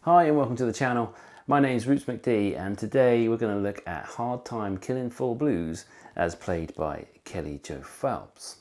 Hi and welcome to the channel. My name's Roots McD and today we're going to look at Hard Time Killin' Full Blues as played by Kelly Joe Phelps.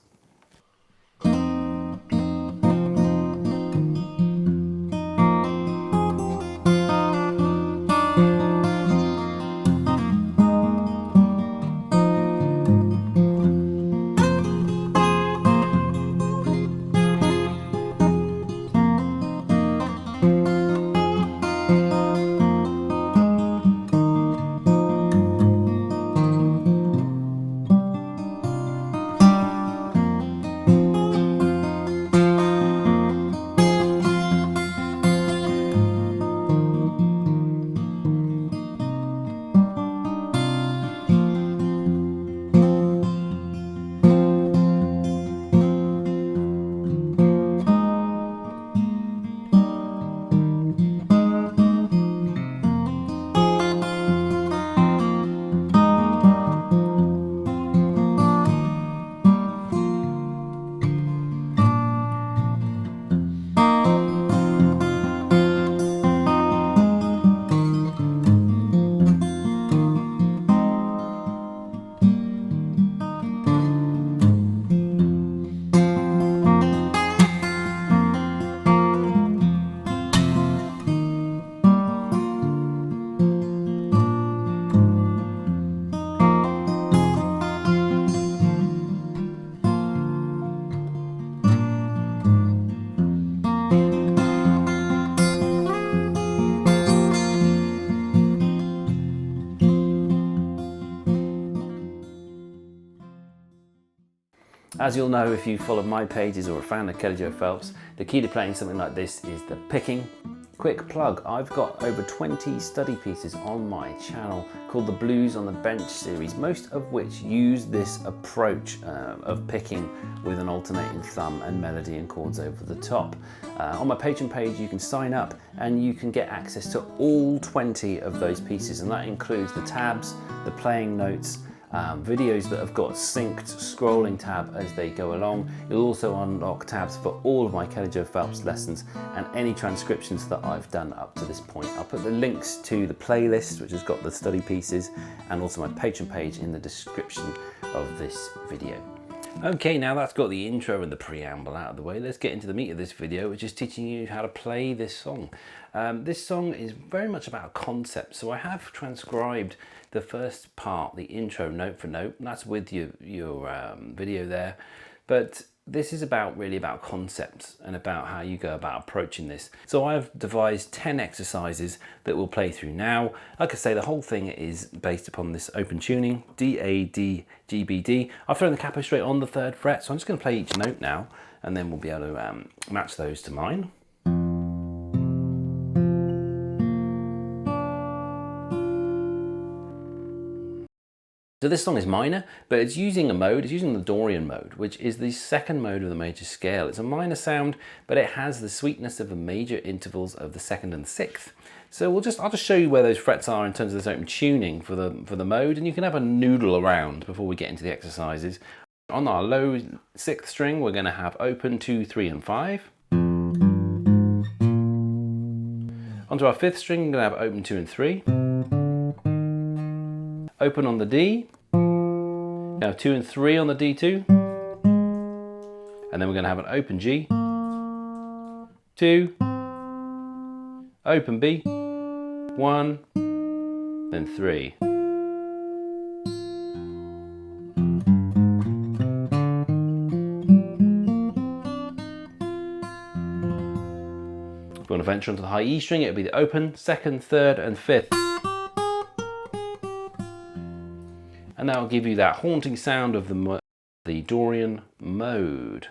As you'll know if you followed my pages or are a fan of Kelly Joe Phelps, the key to playing something like this is the picking. Quick plug, I've got over 20 study pieces on my channel called the Blues on the Bench series, most of which use this approach of picking with an alternating thumb and melody and chords over the top. On my Patron page you can sign up and you can get access to all 20 of those pieces, and that includes the tabs, the playing notes, videos that have got synced scrolling tab as they go along. You'll also unlock tabs for all of my Kelly Joe Phelps lessons and any transcriptions that I've done up to this point. I'll put the links to the playlist, which has got the study pieces, and also my Patreon page in the description of this video. Okay, now that's got the intro and the preamble out of the way, let's get into the meat of this video, which is teaching you how to play this song. This song is very much about a concept, so I have transcribed the first part, the intro, note for note, and that's with your video there. But this is really about concepts and about how you go about approaching this. So I've devised 10 exercises that we'll play through now. Like I say, the whole thing is based upon this open tuning, DADGBD. I've thrown the capo straight on the 3rd fret, so I'm just going to play each note now, and then we'll be able to match those to mine. So this song is minor, but it's using a mode, it's using the Dorian mode, which is the 2nd mode of the major scale. It's a minor sound, but it has the sweetness of the major intervals of the 2nd and 6th. So I'll just show you where those frets are in terms of this open tuning for the mode, and you can have a noodle around before we get into the exercises. On our low 6th string, we're going to have open 2, 3, and 5. Onto our 5th string, we're going to have open 2 and 3. Open on the D, we have 2 and 3 on the D2, and then we're going to have an open G, 2, open B, 1, then 3. If you want to venture onto the high E string, it would be the open, 2nd, 3rd, and 5th. And that will give you that haunting sound of the Dorian mode.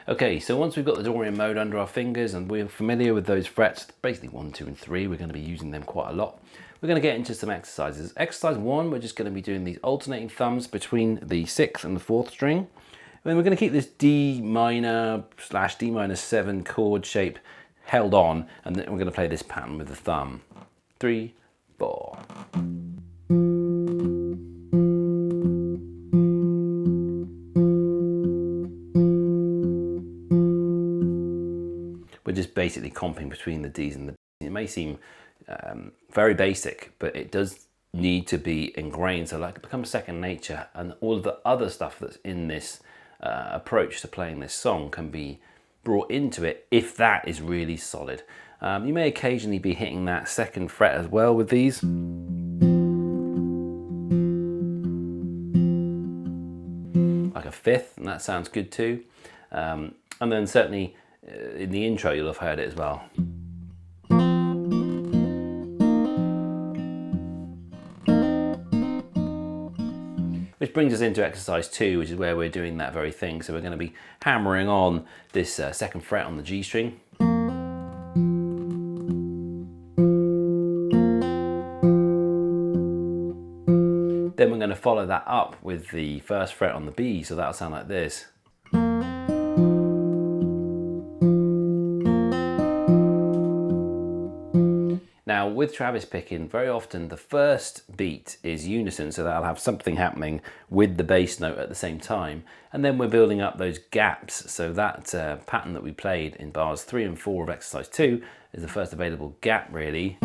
Okay, so once we've got the Dorian mode under our fingers and we're familiar with those frets, basically 1, 2, and 3, we're going to be using them quite a lot. We're going to get into some exercises. Exercise 1, we're just going to be doing these alternating thumbs between the 6th and the 4th string. Then we're going to keep this D minor / D minor 7 chord shape held on, and then we're going to play this pattern with the thumb. 3, 4. we're just basically comping between the Ds and the Bs. It may seem very basic, but it does need to be ingrained, so like it becomes second nature, and all of the other stuff that's in this approach to playing this song can be brought into it if that is really solid. You may occasionally be hitting that second fret as well with these. Like a fifth, and that sounds good too. And then certainly in the intro you'll have heard it as well. Which brings us into exercise 2, which is where we're doing that very thing. So we're going to be hammering on this second fret on the G string. Then we're going to follow that up with the first fret on the B, so that'll sound like this. Now with Travis picking, very often the first beat is unison, so that'll have something happening with the bass note at the same time, and then we're building up those gaps. So that pattern that we played in bars 3 and 4 of exercise 2 is the first available gap really.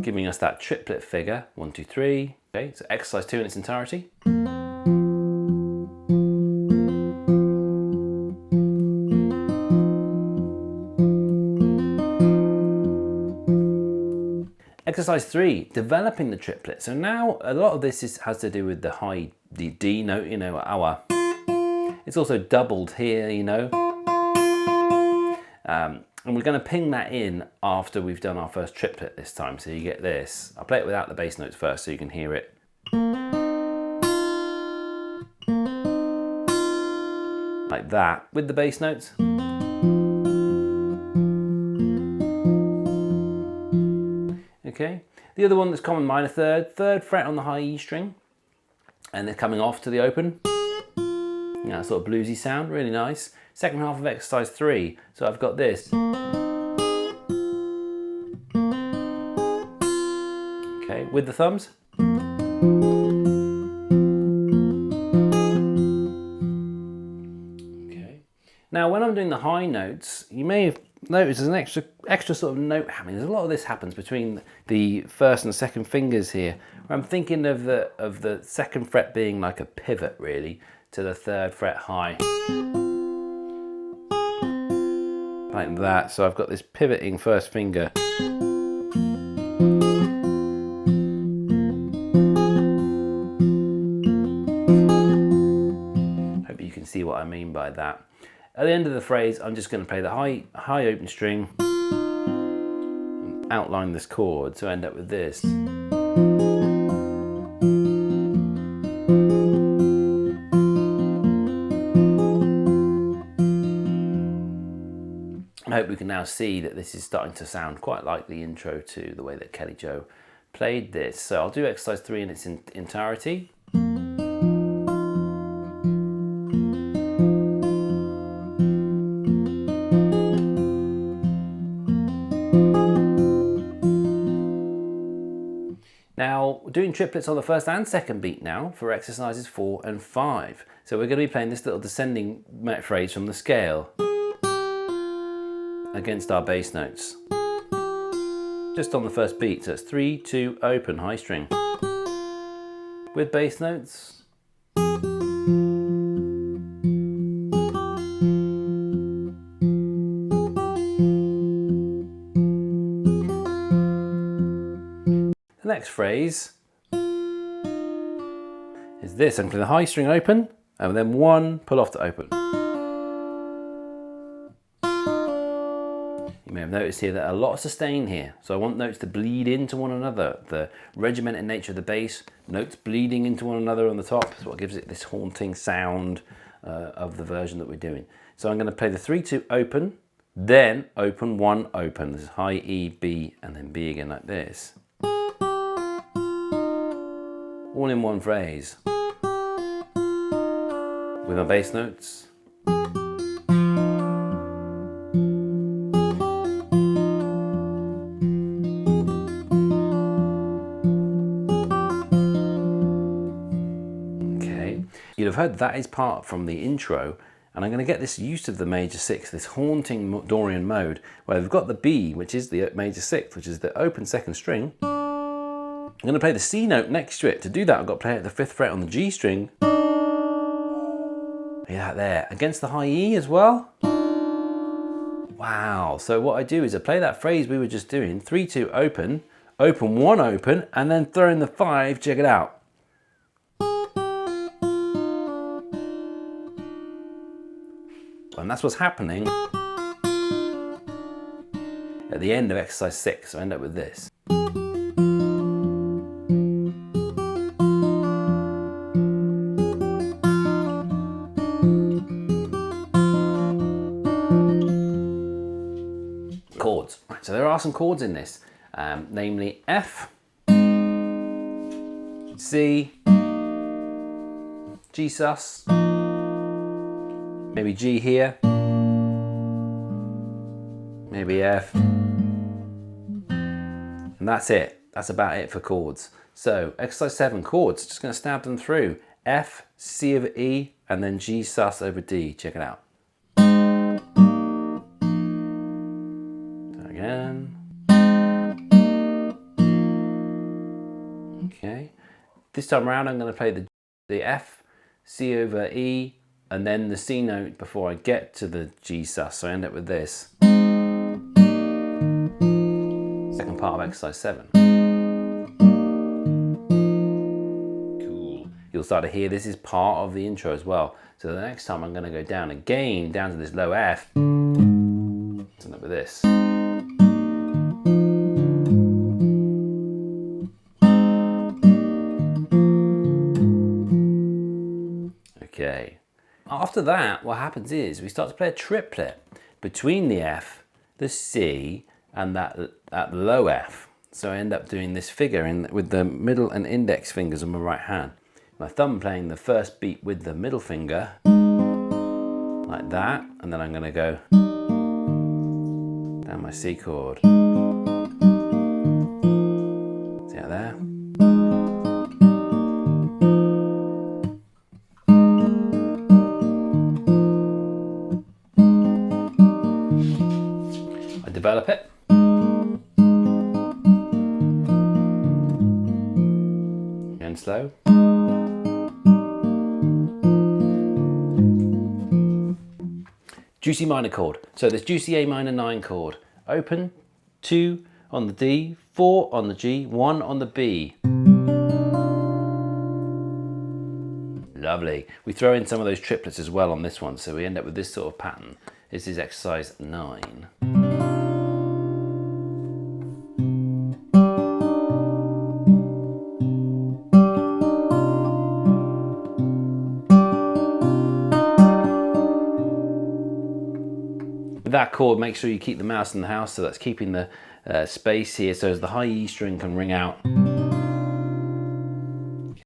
Giving us that triplet figure, 1, 2, 3. Okay, so exercise 2 in its entirety. Exercise 3, developing the triplet. So now a lot of this has to do with the D note, you know, our. It's also doubled here, you know. And we're going to ping that in after we've done our first triplet this time. So you get this. I'll play it without the bass notes first so you can hear it. Like that, with the bass notes. Okay, the other one that's common minor third fret on the high E string, and they're coming off to the open. Yeah, sort of bluesy sound, really nice. Second half of exercise 3, so I've got this. Okay, with the thumbs. Okay, now when I'm doing the high notes, you may have noticed there's an extra sort of note happening. There's a lot of this happens between the first and second fingers here, where I'm thinking of the second fret being like a pivot really to the third fret high, like that. So I've got this pivoting first finger. Hope you can see what I mean by that. At the end of the phrase, I'm just going to play the high open string and outline this chord to end up with this. I hope we can now see that this is starting to sound quite like the intro to the way that Kelly Joe played this. So I'll do exercise 3 in its entirety. Now, we're doing triplets on the first and second beat now for exercises 4 and 5. So we're going to be playing this little descending phrase from the scale against our bass notes. Just on the first beat, so it's 3, 2, open, high string. With bass notes. The next phrase is this. I'm playing the high string open, and then 1, pull off to open. You may have noticed here that a lot of sustain here, so I want notes to bleed into one another. The regimented nature of the bass, notes bleeding into one another on the top is what gives it this haunting sound of the version that we're doing. So I'm going to play the 3, 2, open, then open, 1, open. This is high E, B, and then B again like this. All in one phrase. With my bass notes. You'd have heard that is part from the intro, and I'm going to get this use of the major sixth, this haunting Dorian mode, where we've got the B, which is the major sixth, which is the open second string. I'm going to play the C note next to it. To do that, I've got to play it at the 5th fret on the G string. Yeah, there, against the high E as well. Wow, so what I do is I play that phrase we were just doing, 3-2 open, open 1 open, and then throw in the 5, check it out. And that's what's happening at the end of exercise 6, so I end up with this. Chords. Right, so there are some chords in this, namely F, C, G sus, maybe G here, maybe F, and that's it. That's about it for chords. So exercise 7, chords, just going to stab them through. F, C over E, and then G sus over D. Check it out. Again. Okay. This time around I'm going to play the F, C over E, and then the C note before I get to the G sus, so I end up with this. Second part of exercise 7. Cool. You'll start to hear this is part of the intro as well. So the next time I'm going to go down again, down to this low F, end up with this. Okay. After that, what happens is we start to play a triplet between the F, the C, and that low F. So I end up doing this figure with the middle and index fingers on my right hand. My thumb playing the first beat with the middle finger, like that, and then I'm going to go down my C chord. See how there? Develop it. Again slow. Juicy minor chord. So this juicy A minor 9 chord. Open, 2 on the D, 4 on the G, 1 on the B. Lovely. We throw in some of those triplets as well on this one, so we end up with this sort of pattern. This is exercise 9. With that chord, make sure you keep the mouse in the house, so that's keeping the space here so as the high E string can ring out.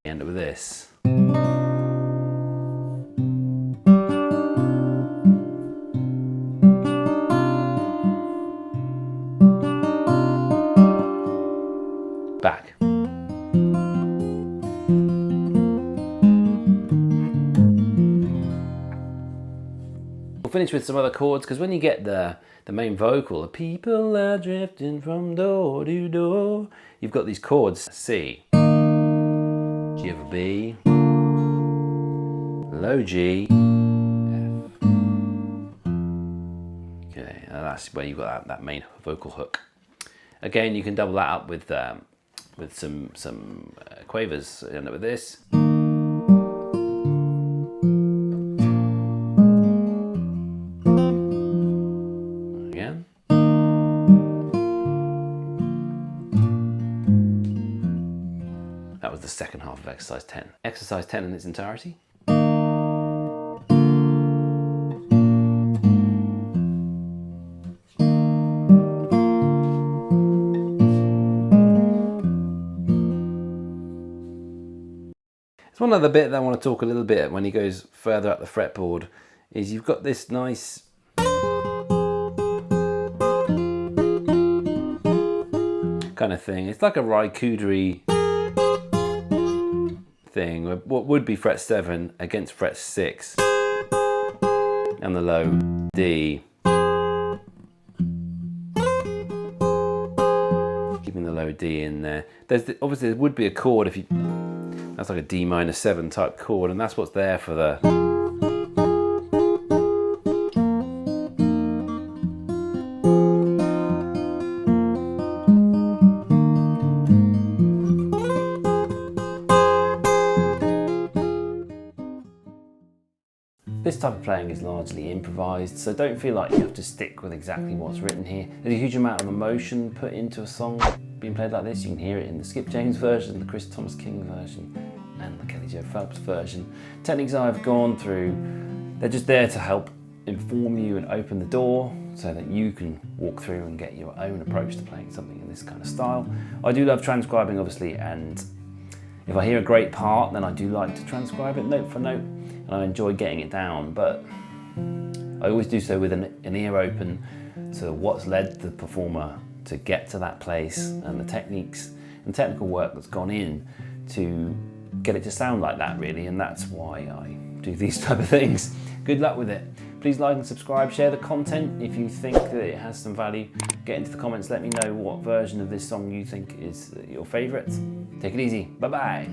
End up with this. Back. We'll finish with some other chords, because when you get the main vocal, the people are drifting from door to door, you've got these chords: C, G over B, low G, F. Okay, and that's where you've got that main vocal hook. Again, you can double that up with some quavers. End up with this. Again. That was the second half of exercise 10. Exercise 10 in its entirety. One other bit that I want to talk a little bit when he goes further up the fretboard is you've got this nice kind of thing. It's like a raikudery thing, what would be fret 7 against fret 6 and the low D. Keeping the low D in there. Obviously there would be a chord if you, that's like a D minor 7 type chord, and that's what's there for the This type of playing is largely improvised, so don't feel like you have to stick with exactly what's written here. There's a huge amount of emotion put into a song being played like this. You can hear it in the Skip James version, the Chris Thomas King version, and the Kelly Joe Phelps version. Techniques I've gone through, they're just there to help inform you and open the door so that you can walk through and get your own approach to playing something in this kind of style. I do love transcribing, obviously, and if I hear a great part, then I do like to transcribe it note for note, and I enjoy getting it down, but I always do so with an ear open to what's led the performer to get to that place and the techniques and technical work that's gone in to get it to sound like that, really, and that's why I do these type of things. Good luck with it. Please like and subscribe, share the content if you think that it has some value. Get into the comments, let me know what version of this song you think is your favourite. Take it easy, bye-bye.